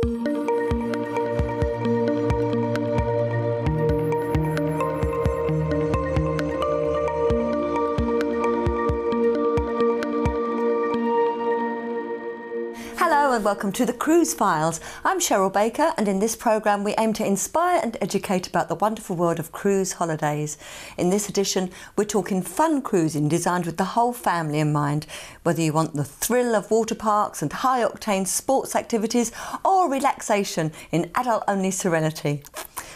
Hello and welcome to the Cruise Files. I'm Cheryl Baker, and in this programme we aim to inspire and educate about the wonderful world of cruise holidays. In this edition we're talking fun cruising designed with the whole family in mind, whether you want the thrill of water parks and high octane sports activities or relaxation in adult only serenity.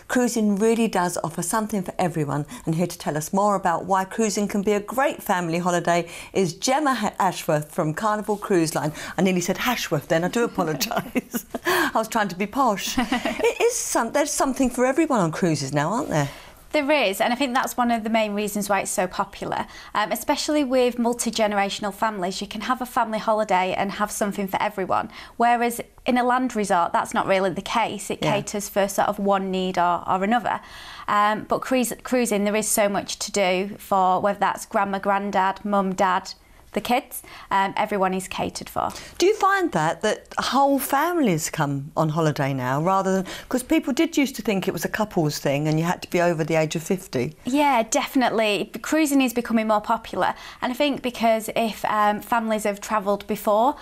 Cruising really does offer something for everyone, and here to tell us more about why cruising can be a great family holiday is Gemma Ashworth from Carnival Cruise Line. I nearly said Hashworth then, I do apologise. I was trying to be posh. There's something for everyone on cruises now, aren't there? There is, and I think that's one of the main reasons why it's so popular, especially with multi-generational families. You can have a family holiday and have something for everyone, whereas in a land resort that's not really the case. It caters for sort of one need or another. But cruising, there is so much to do for whether that's grandma, granddad, mum, dad, the kids. Everyone is catered for. Do you find that whole families come on holiday now rather than, because people did used to think it was a couples thing and you had to be over the age of 50? Yeah, definitely. Cruising is becoming more popular, and I think because if families have travelled before,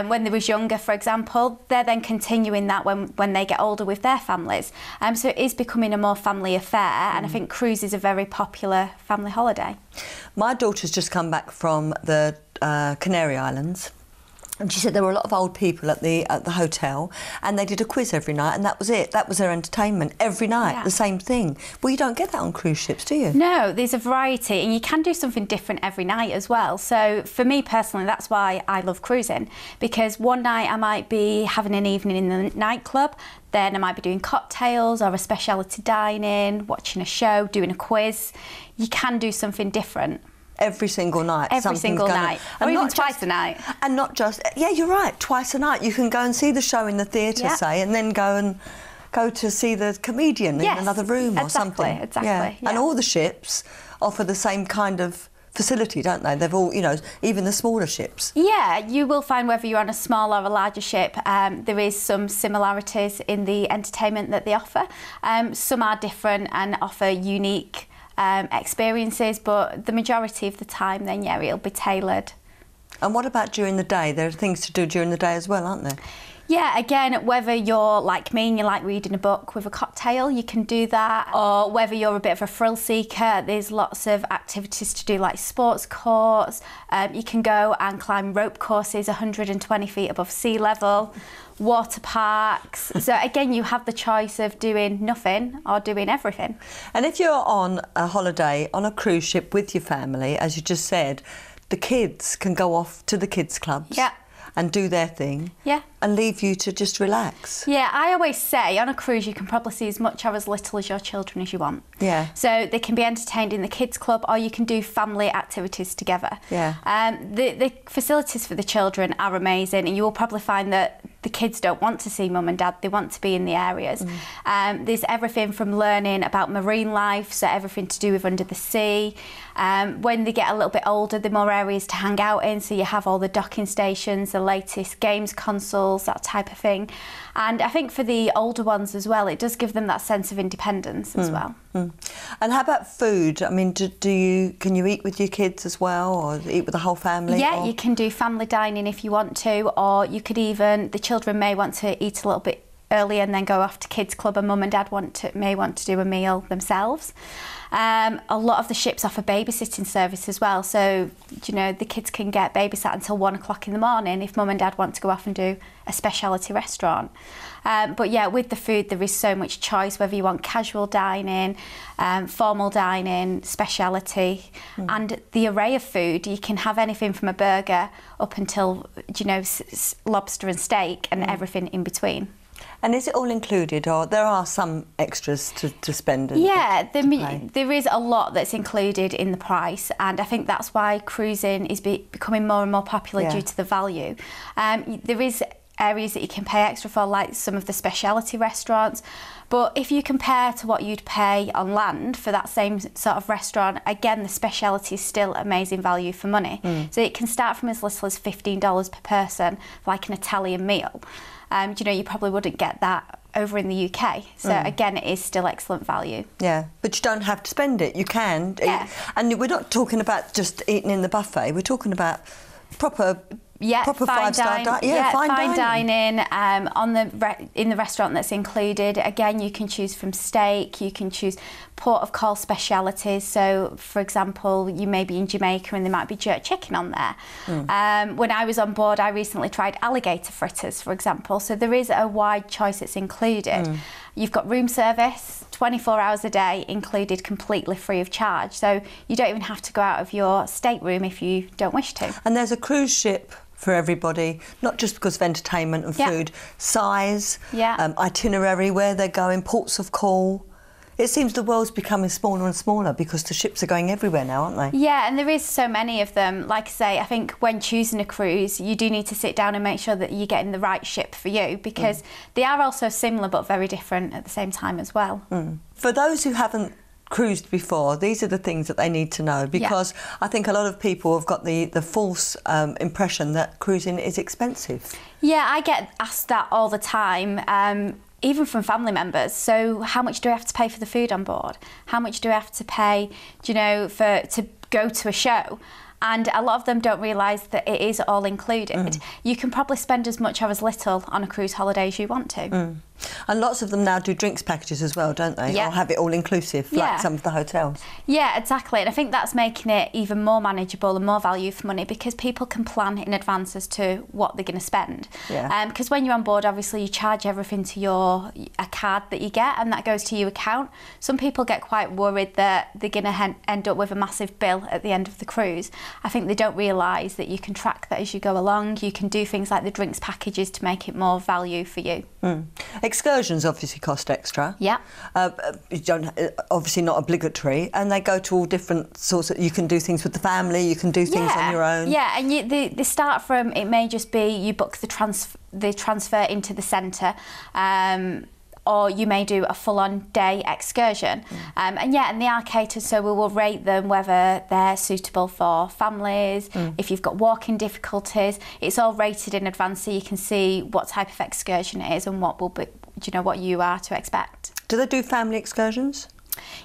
when they was younger, for example, they're then continuing that when they get older with their families. So it is becoming a more family affair, and I think cruise is a very popular family holiday. My daughter's just come back from the Canary Islands, and she said there were a lot of old people at the hotel, and they did a quiz every night, and that was it. That was their entertainment every night, the same thing. Well, you don't get that on cruise ships, do you? No, there's a variety, and you can do something different every night as well. So for me personally, that's why I love cruising, because one night I might be having an evening in the nightclub, then I might be doing cocktails or a speciality dining, watching a show, doing a quiz. You can do something different. Every single night. Every single night. Or even twice a night. And not just, yeah, you're right, twice a night. You can go and see the show in the theatre, say, and then go to see the comedian in another room or something. Exactly. Yeah. And all the ships offer the same kind of facility, don't they? They've all, you know, even the smaller ships. Yeah, you will find whether you're on a small or a larger ship, there is some similarities in the entertainment that they offer. Some are different and offer unique experiences, but the majority of the time then it'll be tailored. And what about during the day? There are things to do during the day as well, aren't there? Yeah, again, whether you're like me and you like reading a book with a cocktail, you can do that. Or whether you're a bit of a thrill seeker, there's lots of activities to do, like sports courts. You can go and climb rope courses 120 feet above sea level, water parks. So again, you have the choice of doing nothing or doing everything. And if you're on a holiday on a cruise ship with your family, as you just said, the kids can go off to the kids clubs and do their thing and leave you to just relax. Yeah, I always say on a cruise you can probably see as much or as little as your children as you want. Yeah. So they can be entertained in the kids club, or you can do family activities together. Yeah. The facilities for the children are amazing, and you will probably find that the kids don't want to see mum and dad, they want to be in the areas. There's everything from learning about marine life, so everything to do with under the sea. When they get a little bit older, there are more areas to hang out in, so you have all the docking stations, the latest games consoles, that type of thing. And I think for the older ones as well, it does give them that sense of independence as well. And how about food? I mean, can you eat with your kids as well, or eat with the whole family? Yeah, you can do family dining if you want to, or you could even, the children may want to eat a little bit early and then go off to kids club, and mum and dad may want to do a meal themselves. A lot of the ships offer babysitting service as well, so you know the kids can get babysat until 1 o'clock in the morning if mum and dad want to go off and do a speciality restaurant. But yeah, with the food there is so much choice, whether you want casual dining, formal dining, speciality, and the array of food. You can have anything from a burger up until, you know, lobster and steak and everything in between. And is it all included, or there are some extras to spend? Yeah, there is a lot that's included in the price, and I think that's why cruising is becoming more and more popular due to the value. There is areas that you can pay extra for, like some of the speciality restaurants, but if you compare to what you'd pay on land for that same sort of restaurant, again, the speciality is still amazing value for money. So it can start from as little as $15 per person, like an Italian meal. You know, you probably wouldn't get that over in the UK. So again, it is still excellent value. Yeah, but you don't have to spend it. You can. Yeah. And we're not talking about just eating in the buffet. We're talking about proper fine 5-star dining. Fine dining in the restaurant that's included. Again, you can choose from steak, you can choose port of call specialities. So, for example, you may be in Jamaica and there might be jerk chicken on there. When I was on board, I recently tried alligator fritters, for example. So there is a wide choice that's included. You've got room service, 24 hours a day, included completely free of charge. So you don't even have to go out of your stateroom if you don't wish to. And there's a cruise ship for everybody, not just because of entertainment and food, size, itinerary, where they're going, ports of call. It seems the world's becoming smaller and smaller because the ships are going everywhere now, aren't they? Yeah, and there is so many of them. Like I say, I think when choosing a cruise, you do need to sit down and make sure that you're getting the right ship for you, because they are also similar but very different at the same time as well. For those who haven't cruised before, these are the things that they need to know, because I think a lot of people have got the false impression that cruising is expensive. Yeah, I get asked that all the time. Even from family members. So how much do I have to pay for the food on board? How much do I have to pay, you know, to go to a show? And a lot of them don't realise that it is all included. You can probably spend as much or as little on a cruise holiday as you want to. And lots of them now do drinks packages as well, don't they? Or have it all inclusive, like some of the hotels. Yeah, exactly. And I think that's making it even more manageable and more value for money, because people can plan in advance as to what they're going to spend. Because when you're on board, obviously you charge everything to a card that you get, and that goes to your account. Some people get quite worried that they're going to end up with a massive bill at the end of the cruise. I think they don't realise that you can track that as you go along. You can do things like the drinks packages to make it more value for you. Excursions obviously cost extra. Yeah. You don't, obviously not obligatory, and they go to all different sorts of, you can do things with the family, you can do things on your own. Yeah, and they start from, it may just be you book the transfer into the centre, or you may do a full-on day excursion. And they are catered, so we will rate them whether they're suitable for families, if you've got walking difficulties. It's all rated in advance, so you can see what type of excursion it is and what will be, you know, what you are to expect. Do they do family excursions?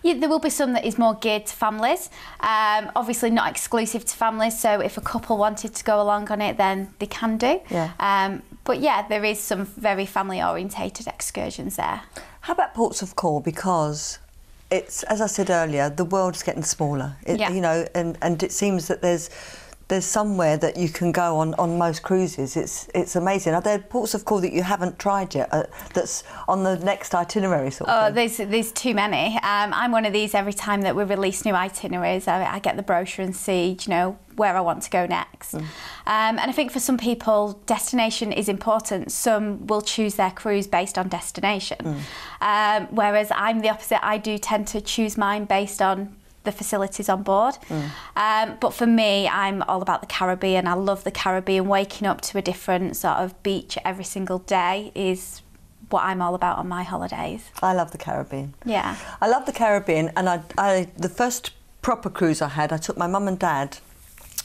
Yeah, there will be some that is more geared to families. Obviously not exclusive to families, so if a couple wanted to go along on it, then they can do. But yeah, there is some very family orientated excursions there. How about ports of call? Because it's, as I said earlier, the world's getting smaller. You know, and it seems that there's somewhere that you can go on most cruises. It's amazing. Are there ports of call that you haven't tried yet that's on the next itinerary sort of thing? There's too many. I'm one of these. Every time that we release new itineraries, I get the brochure and see, you know, where I want to go next. And I think for some people, destination is important. Some will choose their cruise based on destination. Whereas I'm the opposite. I do tend to choose mine based on the facilities on board. But for me, I'm all about the Caribbean. I love the Caribbean. Waking up to a different sort of beach every single day is what I'm all about on my holidays. I love the Caribbean. Yeah. I love the Caribbean, and I the first proper cruise I had, I took my mum and dad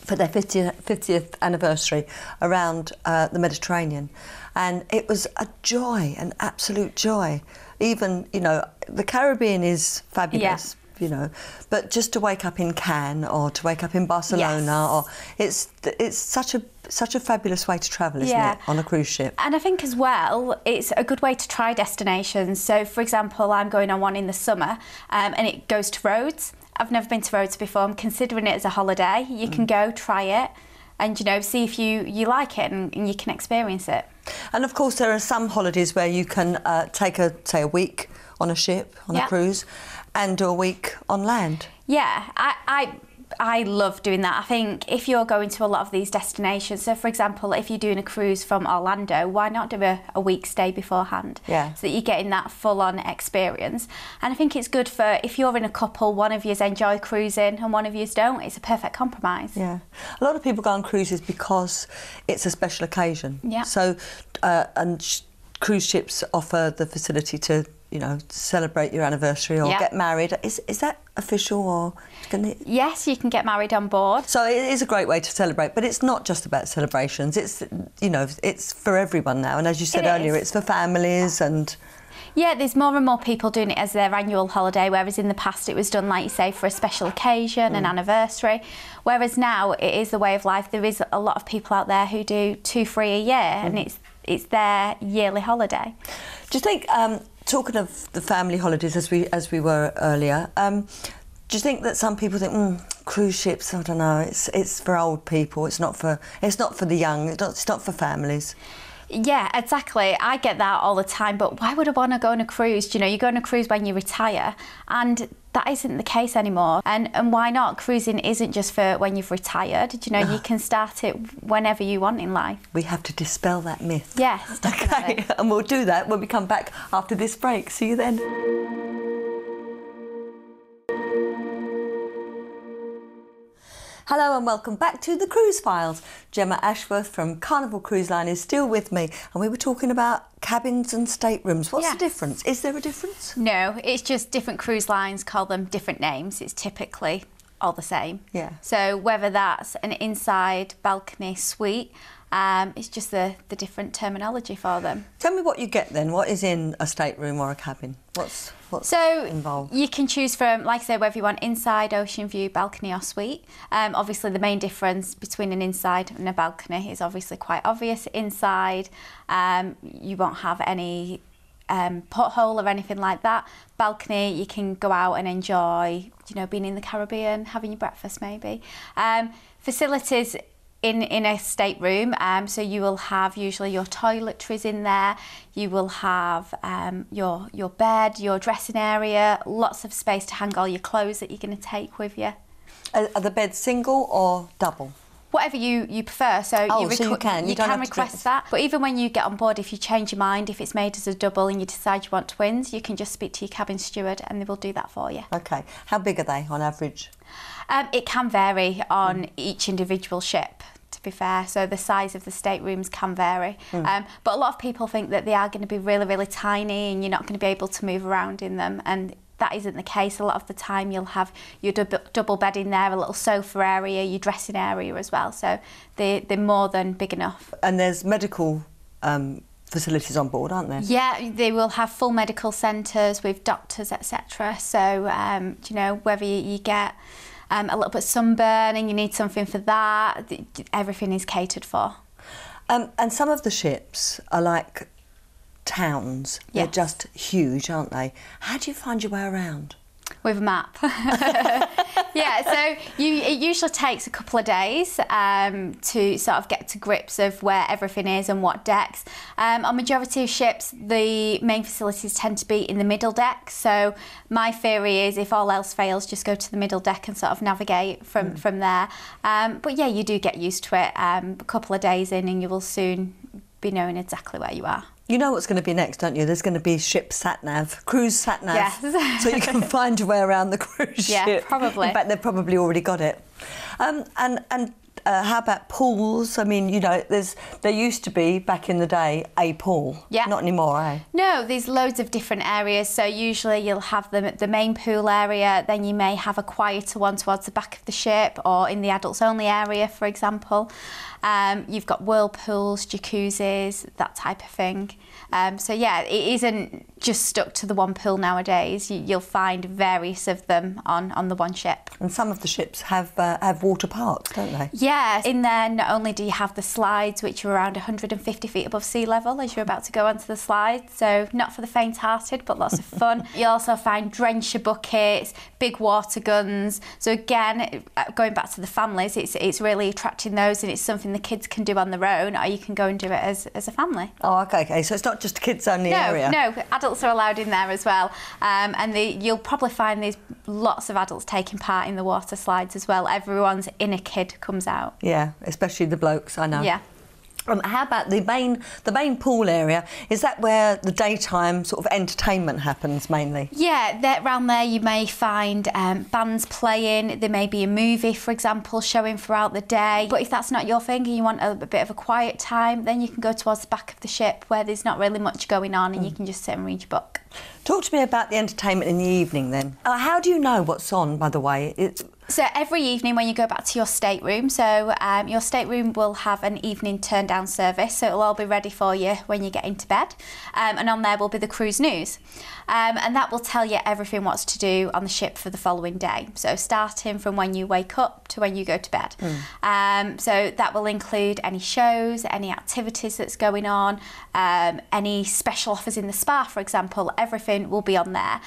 for their 50th anniversary around the Mediterranean, and it was a joy, an absolute joy. Even, you know, the Caribbean is fabulous. You know, but just to wake up in Cannes or to wake up in Barcelona, or it's such a fabulous way to travel, isn't it, on a cruise ship? And I think as well, it's a good way to try destinations. So, for example, I'm going on one in the summer, and it goes to Rhodes. I've never been to Rhodes before. I'm considering it as a holiday. You can go, try it, and, you know, see if you like it and you can experience it. And of course, there are some holidays where you can take a week on a ship, on a cruise, and do a week on land. Yeah, I love doing that. I think if you're going to a lot of these destinations, so for example, if you're doing a cruise from Orlando, why not do a week stay beforehand? So that you're getting that full-on experience. And I think it's good for, if you're in a couple, one of yous enjoy cruising and one of yous don't, it's a perfect compromise. Yeah. A lot of people go on cruises because it's a special occasion. So, cruise ships offer the facility to, you know, celebrate your anniversary or get married. Is that official or Yes, you can get married on board. So it is a great way to celebrate, but it's not just about celebrations. It's, you know, it's for everyone now. And as you said earlier, it's for families and... Yeah, there's more and more people doing it as their annual holiday, whereas in the past it was done, like you say, for a special occasion, an anniversary. Whereas now it is the way of life. There is a lot of people out there who do 2-3 a year, and it's their yearly holiday. Do you think, talking of the family holidays as we were earlier, do you think that some people think, cruise ships, I don't know, it's for old people, it's not for the young, it's not for families? Yeah, exactly. I get that all the time, but why would I want to go on a cruise? Do you know, you go on a cruise when you retire, and that isn't the case anymore. And why not? Cruising isn't just for when you've retired. Do you know, you can start it whenever you want in life. We have to dispel that myth. Yes, definitely. Okay, and we'll do that when we come back after this break. See you then. Hello and welcome back to the Cruise Files. Gemma Ashworth from Carnival Cruise Line is still with me, and we were talking about cabins and staterooms. What's the difference? Is there a difference? No, it's just different cruise lines call them different names. It's typically all the same. Yeah. So whether that's an inside balcony suite, it's just the different terminology for them. Tell me what you get then. What is in a stateroom or a cabin? What's involved? You can choose from, like I say, whether you want inside, ocean view, balcony or suite. Obviously the main difference between an inside and a balcony is obviously quite obvious. Inside, you won't have any pothole or anything like that. Balcony, you can go out and enjoy, you know, being in the Caribbean, having your breakfast maybe. Facilities in a stateroom, so you will have usually your toiletries in there, you will have your bed, your dressing area, lots of space to hang all your clothes that you're going to take with you. Are the beds single or double? Whatever you prefer. So you can request that. But even when you get on board, if you change your mind, if it's made as a double and you decide you want twins, you can just speak to your cabin steward and they will do that for you. Okay. How big are they on average? It can vary on each individual ship, to be fair. So the size of the staterooms can vary. But a lot of people think that they are going to be really, really tiny and you're not going to be able to move around in them. And that isn't the case. A lot of the time you'll have your double bed in there, a little sofa area, your dressing area as well. So they're more than big enough. And there's medical facilities on board, aren't there? Yeah, they will have full medical centres with doctors, etc. So, you know, whether you get a little bit sunburn and you need something for that, everything is catered for. And some of the ships are like towns. They're just huge, aren't they? How do you find your way around? With a map. Yeah, so it usually takes a couple of days to sort of get to grips of where everything is and what decks. On majority of ships, the main facilities tend to be in the middle deck. So my theory is if all else fails, just go to the middle deck and sort of navigate from there. But yeah, you do get used to it. A couple of days in and you will soon be knowing exactly where you are. You know what's going to be next, don't you? There's going to be ship sat-nav, cruise sat-nav. Yes. So you can find your way around the cruise ship. Yeah, probably. In fact, they've probably already got it. And how about pools? I mean, you know, there used to be, back in the day, a pool. Yeah. Not anymore, eh? No, there's loads of different areas. So usually you'll have them at the main pool area, then you may have a quieter one towards the back of the ship or in the adults only area, for example. You've got whirlpools, jacuzzis, that type of thing. So yeah, it isn't just stuck to the one pool nowadays. You'll find various of them on the one ship. And some of the ships have water parks, don't they? Yeah, in there not only do you have the slides, which are around 150 feet above sea level as you're about to go onto the slide, so not for the faint-hearted, but lots of fun. You'll also find drencher buckets, big water guns. So again, going back to the families, it's really attracting those, and it's something the kids can do on their own, or you can go and do it as a family. Oh, okay. So it's not just a kids-only area? No, adults are allowed in there as well. And you'll probably find there's lots of adults taking part in the water slides as well. Everyone's inner kid comes out. Yeah, especially the blokes, I know. Yeah. How about the main pool area? Is that where the daytime sort of entertainment happens mainly? Yeah, around there you may find bands playing. There may be a movie, for example, showing throughout the day. But if that's not your thing and you want a bit of a quiet time, then you can go towards the back of the ship where there's not really much going on and you can just sit and read your book. Talk to me about the entertainment in the evening then. How do you know what's on, by the way? So every evening when you go back to your stateroom, your stateroom will have an evening turn down service, so it'll all be ready for you when you get into bed, and on there will be the cruise news, and that will tell you everything what's to do on the ship for the following day, so starting from when you wake up to when you go to bed. So that will include any shows, any activities that's going on, any special offers in the spa, for example. Everything will be on there.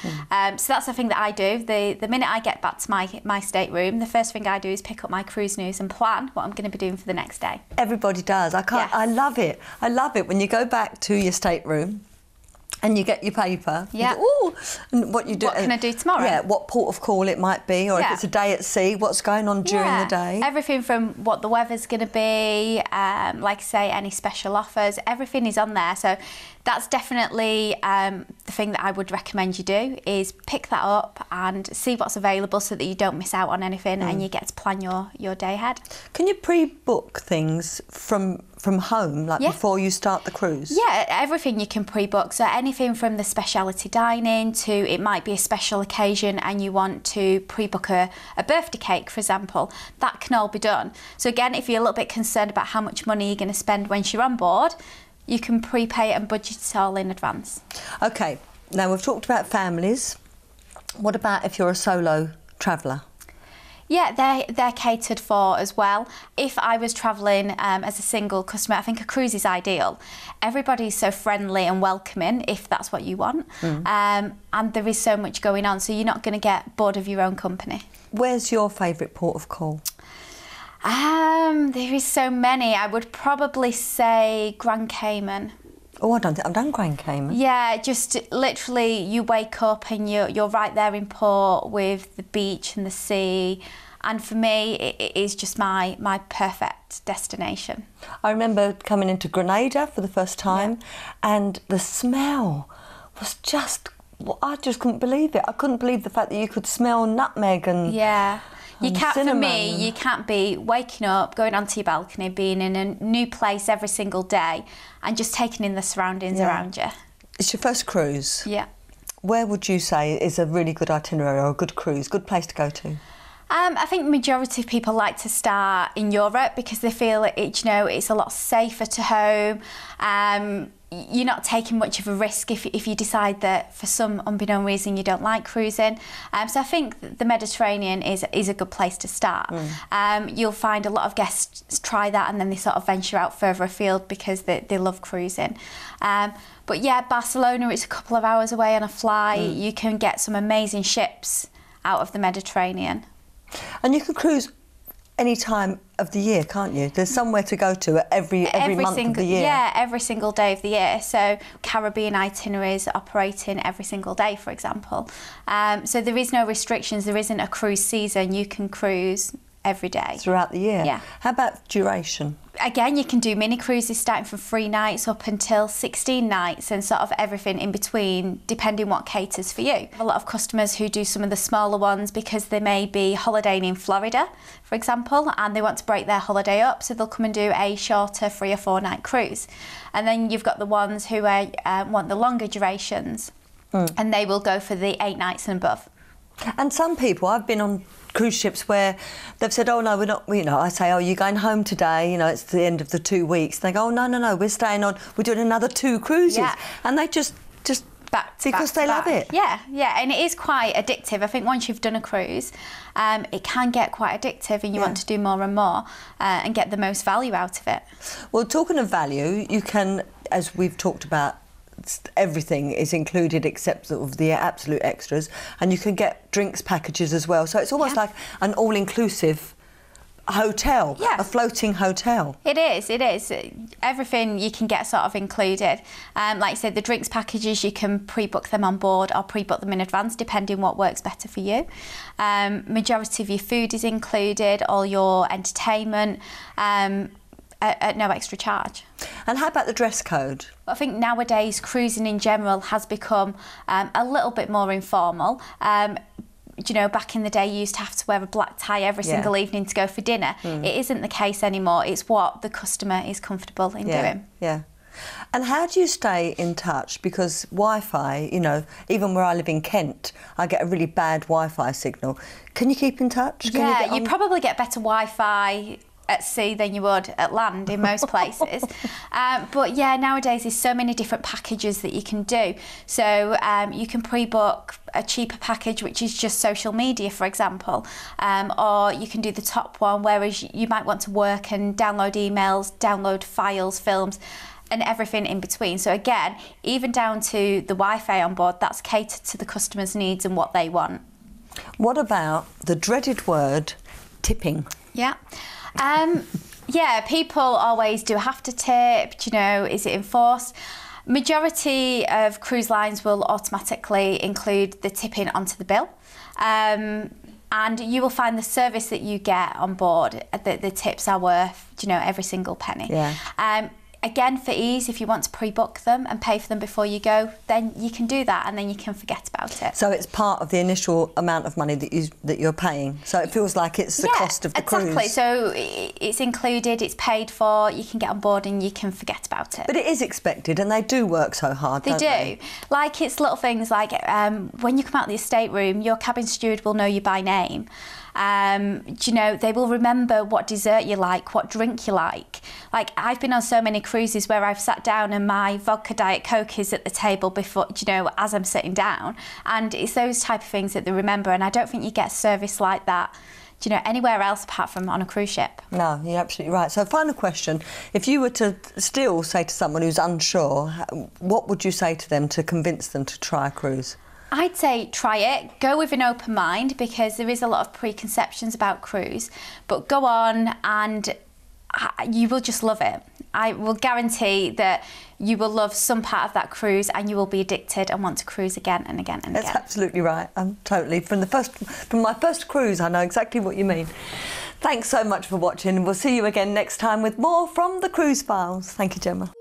So that's the thing that I do. The minute I get back to my stateroom, the first thing I do is pick up my cruise news and plan what I'm going to be doing for the next day. Everybody does. I love it. I love it when you go back to your stateroom and you get your paper. Yeah. Ooh, and what you do. What can I do tomorrow? Yeah, what port of call it might be, or if it's a day at sea, what's going on during the day. Everything from what the weather's going to be, like I say, any special offers, everything is on there. So that's definitely the thing that I would recommend you do, is pick that up and see what's available so that you don't miss out on anything and you get to plan your day ahead. Can you pre-book things from home, like before you start the cruise? Yeah, everything you can pre-book. So anything from the speciality dining to, it might be a special occasion and you want to pre-book a birthday cake, for example, that can all be done. So again, if you're a little bit concerned about how much money you're going to spend once you're on board, you can prepay it and budget it all in advance. OK, now we've talked about families. What about if you're a solo traveller? Yeah, they're catered for as well. If I was travelling as a single customer, I think a cruise is ideal. Everybody's so friendly and welcoming, if that's what you want. And there is so much going on, so you're not going to get bored of your own company. Where's your favourite port of call? There is so many. I would probably say Grand Cayman. Oh, I don't think I've done Grand Cayman. Yeah, just literally you wake up and you're right there in port with the beach and the sea. And for me, it is just my perfect destination. I remember coming into Grenada for the first time and the smell was just, I just couldn't believe it. I couldn't believe the fact that you could smell nutmeg and you can't, cinnamon. For me, you can't be waking up, going onto your balcony, being in a new place every single day and just taking in the surroundings around you. It's your first cruise. Yeah. Where would you say is a really good itinerary or a good cruise, good place to go to? I think the majority of people like to start in Europe because they feel it's a lot safer to home. You're not taking much of a risk if you decide that for some unbeknown reason you don't like cruising. So I think the Mediterranean is a good place to start. You'll find a lot of guests try that and then they sort of venture out further afield because they love cruising. But yeah, Barcelona, it's a couple of hours away on a flight. You can get some amazing ships out of the Mediterranean. And you can cruise any time of the year, can't you? There's somewhere to go to every month of the year. Yeah, every single day of the year. So Caribbean itineraries operating every single day, for example. So there is no restrictions. There isn't a cruise season. You can cruise every day. Throughout the year? Yeah. How about duration? Again, you can do mini cruises starting from 3 nights up until 16 nights and sort of everything in between, depending what caters for you. A lot of customers who do some of the smaller ones because they may be holidaying in Florida, for example, and they want to break their holiday up, so they'll come and do a shorter 3 or 4 night cruise. And then you've got the ones who want the longer durations, and they will go for the 8 nights and above. And some people, I've been on cruise ships where they've said, oh no, we're not, I say, oh, you're going home today, it's the end of the 2 weeks. And they go, oh no, we're staying on, we're doing another 2 cruises. Yeah. And they just back because they love it. Yeah, and it is quite addictive. I think once you've done a cruise, it can get quite addictive and you want to do more and more and get the most value out of it. Well, talking of value, you can, as we've talked about, everything is included except sort of the absolute extras, and you can get drinks packages as well. So it's almost like an all-inclusive hotel, a floating hotel. It is. Everything you can get sort of included. Like I said, the drinks packages, you can pre-book them on board or pre-book them in advance, depending what works better for you. Majority of your food is included, all your entertainment, at no extra charge. And how about the dress code? I think nowadays cruising in general has become a little bit more informal. Back in the day you used to have to wear a black tie every single evening to go for dinner. It isn't the case anymore. It's what the customer is comfortable in doing. Yeah. And how do you stay in touch? Because Wi-Fi, you know, even where I live in Kent, I get a really bad Wi-Fi signal. Can you keep in touch? Yeah, you probably get better Wi-Fi at sea than you would at land in most places. But yeah, nowadays there's so many different packages that you can do. So you can pre-book a cheaper package, which is just social media, for example, or you can do the top one, whereas you might want to work and download emails, download files, films, and everything in between. So again, even down to the Wi-Fi on board, that's catered to the customer's needs and what they want. What about the dreaded word tipping? Yeah. Yeah, people always do have to tip, you know, is it enforced? Majority of cruise lines will automatically include the tipping onto the bill. And you will find the service that you get on board, the tips are worth, you know, every single penny. Yeah. Again, for ease, if you want to pre-book them and pay for them before you go, then you can do that and then you can forget about it. So it's part of the initial amount of money that you're paying. So it feels like it's the cost of the cruise. Exactly. So it's included, it's paid for, you can get on board and you can forget about it. But it is expected and they do work so hard, don't they? They do. Like, it's little things like when you come out of the estate room, your cabin steward will know you by name. You know, they will remember what dessert you like, what drink you like. Like, I've been on so many cruises where I've sat down and my vodka Diet Coke is at the table before, you know, as I'm sitting down. And it's those type of things that they remember. And I don't think you get service like that, you know, anywhere else apart from on a cruise ship. No, you're absolutely right. So final question, if you were to still say to someone who's unsure, what would you say to them to convince them to try a cruise? I'd say try it, go with an open mind, because there is a lot of preconceptions about cruise, but go on and you will just love it. I will guarantee that you will love some part of that cruise and you will be addicted and want to cruise again and again and again. That's absolutely right. Totally. From my first cruise, I know exactly what you mean. Thanks so much for watching. We'll see you again next time with more from the Cruise Files. Thank you, Gemma.